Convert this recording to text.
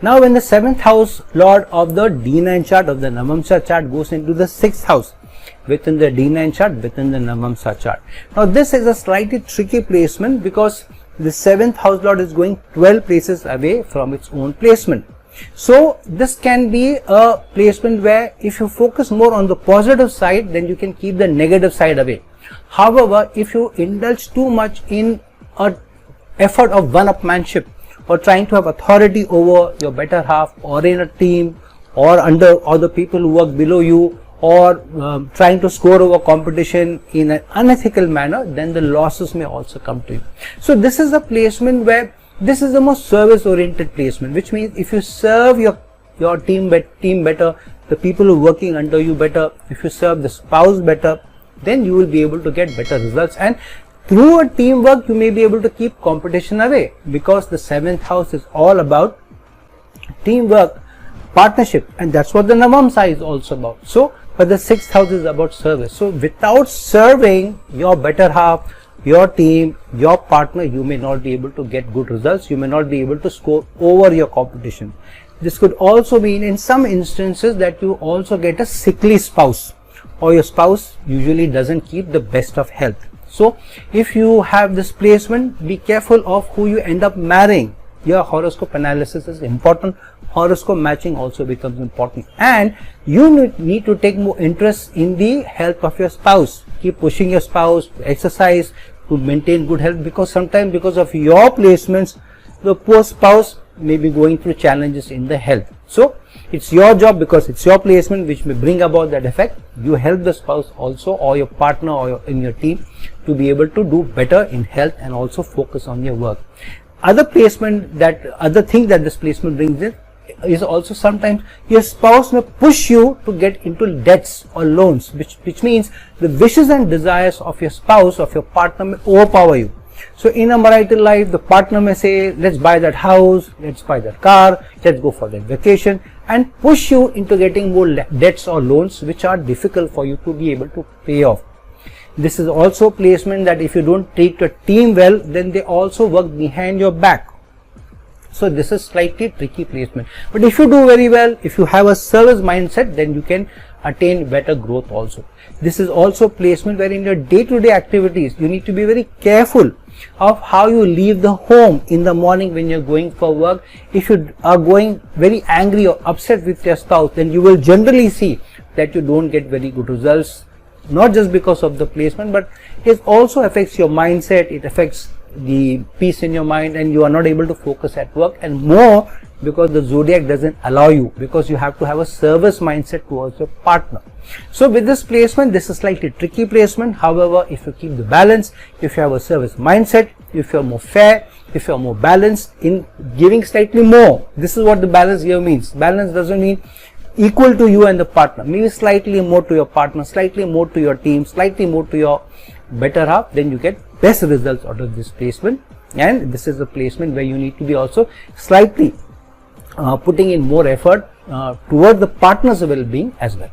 Now when the 7th house lord of the D9 chart, of the Navamsa chart, goes into the 6th house within the D9 chart, within the Navamsa chart. Now this is a slightly tricky placement because the 7th house lord is going 12 places away from its own placement. So this can be a placement where if you focus more on the positive side, then you can keep the negative side away. However, if you indulge too much in an effort of one-upmanship, or trying to have authority over your better half, or in a team, or under other people who work below you, or trying to score over competition in an unethical manner, then the losses may also come to you. So this is a placement where this is the most service oriented placement, which means if you serve your team better, the people who are working under you better, if you serve the spouse better, then you will be able to get better results, and through a teamwork you may be able to keep competition away, because the 7th house is all about teamwork, partnership, and that's what the Navamsa is also about. So but the 6th house is about service. So without serving your better half, your team, your partner, you may not be able to get good results. You may not be able to score over your competition. This could also mean in some instances that you also get a sickly spouse, or your spouse usually doesn't keep the best of health. So if you have this placement, be careful of who you end up marrying. Your horoscope analysis is important. Horoscope matching also becomes important, and you need to take more interest in the health of your spouse. Keep pushing your spouse to exercise, to maintain good health, because sometimes because of your placements, the poor spouse may be going through challenges in the health. So it's your job, because it's your placement which may bring about that effect. You help the spouse also, or your partner, or in your team, to be able to do better in health and also focus on your work. Other thing that this placement brings in is also sometimes your spouse may push you to get into debts or loans, which means the wishes and desires of your spouse, of your partner, may overpower you. So in a marital life, the partner may say, let's buy that house, let's buy that car, let's go for that vacation, and push you into getting more debts or loans which are difficult for you to be able to pay off. This is also placement that if you don't treat your team well, then they also work behind your back. So this is slightly tricky placement. But if you do very well, if you have a service mindset, then you can attain better growth also. This is also placement where in your day-to-day activities, you need to be very careful of how you leave the home in the morning when you're going for work. If you are going very angry or upset with your spouse, then you will generally see that you don't get very good results, not just because of the placement, but it also affects your mindset, it affects the peace in your mind, and you are not able to focus at work, and more because the zodiac doesn't allow you, because you have to have a service mindset towards your partner. So with this placement, this is slightly tricky placement. However, if you keep the balance, if you have a service mindset, if you are more fair, if you are more balanced in giving slightly more, this is what the balance here means. Balance doesn't mean equal to you and the partner, maybe slightly more to your partner, slightly more to your team, slightly more to your better half, then you get best results out of this placement. And this is a placement where you need to be also slightly putting in more effort toward the partner's well-being as well.